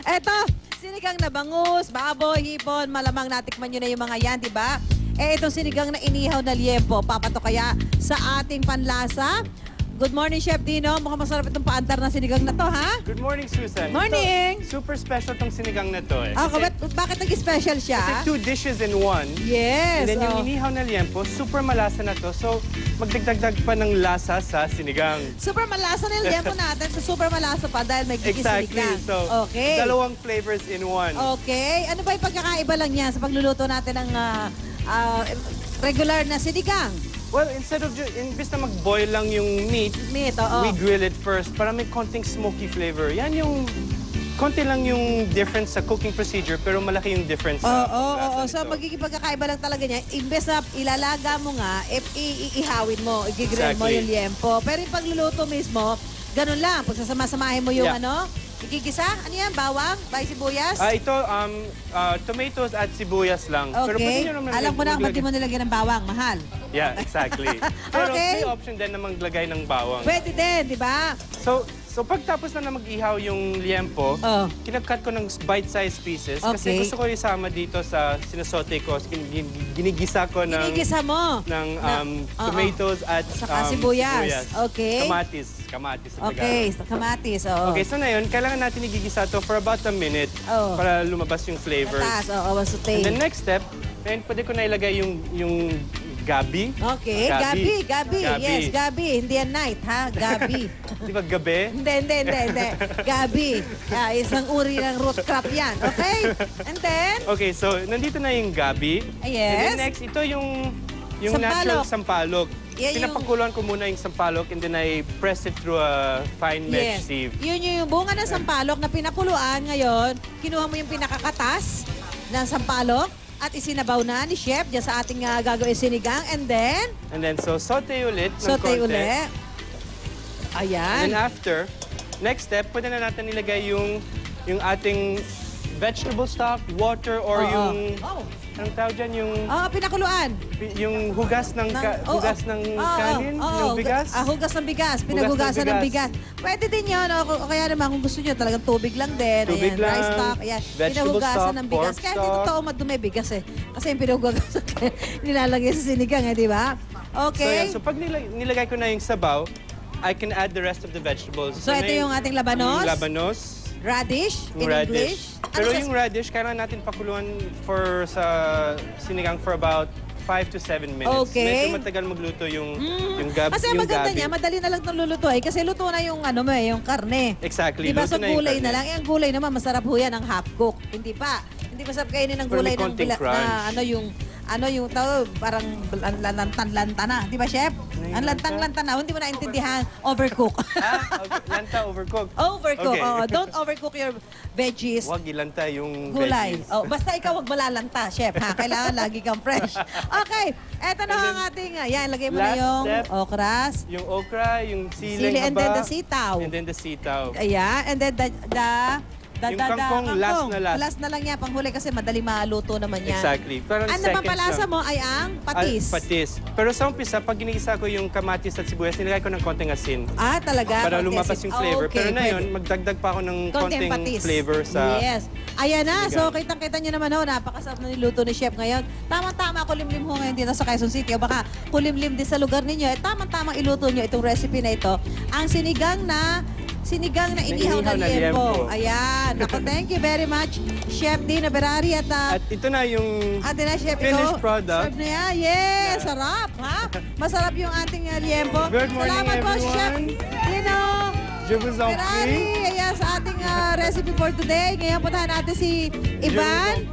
Eto, sinigang na bangus, baboy, hipon, malamang natikman nyo na yung mga yan, di ba? Itong sinigang na inihaw na liempo, papato kaya sa ating panlasa. Good morning, Chef Dino. Mukhang masarap itong paantar na sinigang na to, ha? Good morning, Susan. Morning! Ito, super special tong sinigang na to eh. Bakit nag-special siya? Kasi 2 dishes in 1. Yes. And then yung inihaw na liempo, super malasa na to. So, magdagdag pa ng lasa sa sinigang. Super malasa na yung liempo natin. So, super malasa pa dahil may Exactly. sinigang. So, Okay. dalawang flavors in 1. Okay. Ano ba yung pagkakaiba lang niya sa pagluluto natin ng regular na sinigang? Well, imbis na mag-boil lang yung meat, Oo. we grill it first para may konting smoky flavor. Yan yung, konti lang yung difference sa cooking procedure, pero malaki yung difference sa lasa So, nito. magiging pagkakaiba lang talaga niya. Imbes na ilalaga mo nga, iihawin mo, igigrill mo Exactly. yung liempo. Pero yung pagluluto mismo, ganun lang. Pagsasama-samahin mo yung igigisa? Ano yan? Bawang? Bay sibuyas? Ito, tomatoes at sibuyas lang. Pero pwede Okay. nyo naman Alam ko na, ba't di mo nilagyan ng bawang? Mahal. Yeah, exactly. Pero Okay. may option din na maglagay ng bawang. Pwede din, di ba? So pagtapos na mag-ihaw yung liempo, kinakat ko ng bite-sized pieces kasi Okay. gusto ko isama dito sa sinasote ko. Ginigisa ko ng Ginigisa mo. tomatoes at Saka sibuyas. Okay. Kamatis sa Okay, Tagalog. sa kamatis. Oo. Okay, so ngayon, kailangan natin igigisa to for about a minute para lumabas yung flavors. Tatas, And the next step, ngayon pwede ko na ilagay yung gabi. Okay, Gabi. Yes, Gabi. Hindi yan night, ha? Gabi. Di ba gabi? Hindi. Gabi. Isang uri ng root crop yan. Okay? And then? Okay, so nandito na yung gabi. Yes. And then next, ito yung Sampalok. natural sampalok. Yan yung- Pinapakuluan ko muna yung sampalok and then I press it through a fine mesh sieve. Yun yung bunga ng sampalok na pinakuluan ngayon. Kinuha mo yung pinakakatas ng sampalok at isinabaw na ni Chef dyan sa ating gagawin sinigang. And then, So saute ulit ng saute konti. uli. And Ayan. then after, next step, pwede na natin ilagay yung ating vegetable stock, water, or yung, anong tawag dyan, Pinakuluan. yung hugas ng kanin, ng bigas. Hugas ng bigas. Pinaghugasan ng bigas. Pwede din yun. O kaya naman kung gusto nyo talagang tubig lang din. Tubig Ayan, lang, rice stock. Ayan. vegetable Pinaghugasan stock, ng bigas. pork Kaya hindi stock. totoo madumi bigas eh. Kasi yung pinaghugasan nilalagay sa sinigang eh, di ba? Okay. So pag nilagay ko na yung sabaw, I can add the rest of the vegetables. So ito yung ating labanos? Yung labanos. Radish in Yung English. radish. Pero yung radish, kailangan natin pakuluan sa sinigang for about 5 to 7 minutes. Okay. Medyo matagal magluto yung gabi. Kasi yung maganda gabi. niya, madali na lang itong lulutuin kasi luto na yung yung karne. Exactly. Diba luto sa na yung gulay na karne. lang? Ang gulay naman, masarap ho yan ang half cook. Hindi pa. Hindi masarap kainin ng Pero gulay may ng konting crunch. yung tao, parang lantang-lanta na. Di ba, Chef? Ang lantang-lanta na. Hindi mo naintindihan, overcook. Okay. Lanta overcooked. Overcook. Okay. Oo. Don't overcook your veggies. Huwag ilanta yung Gulay. veggies. Basta ikaw wag malalanta, Chef. Ha? Kailangan lagi kang fresh. Okay. Eto na ang ating, yan, lagay mo na last yung step, okras. Yung okra, yung siling Sili, haba. and then the sitaw. And then the sitaw. Ayan. And then Yung kangkong, last na last. Last na lang yan, panghuli kasi madali maluto naman yan. Exactly. Parang Ang seconds napapalasa lang. mo ay ang patis. Patis. Pero sa umpisa, pag ginigisa ko yung kamatis at sibuyas, nilagay ko ng konting asin. Talaga? Para lumabas yung flavor. Okay, Pero na yun, pwede. magdagdag pa ako ng konting patis. flavor sa... Yes. Ayan na. sinigang. So, kitang-kita nyo naman, napakasarap na niluto ni Chef ngayon. Tamang-tama, kulimlim ho ngayon dito sa Quezon City. O baka kulimlim din sa lugar ninyo. Tamang-tamang iluto nyo itong recipe na ito. Ang sinigang na inihaw na liempo. Ayan. Ako, thank you very much, Chef Dino Berari. At ito na yung ate na, Chef, finished ito. product. Serve na yan. Yes, sarap. Ha? Masarap yung ating liempo. Good morning, Salamat po, everyone. Chef Dino Je vous en Berari. prie. Ayan, sa ating recipe for today. Ngayon, puntahan natin si Ivan.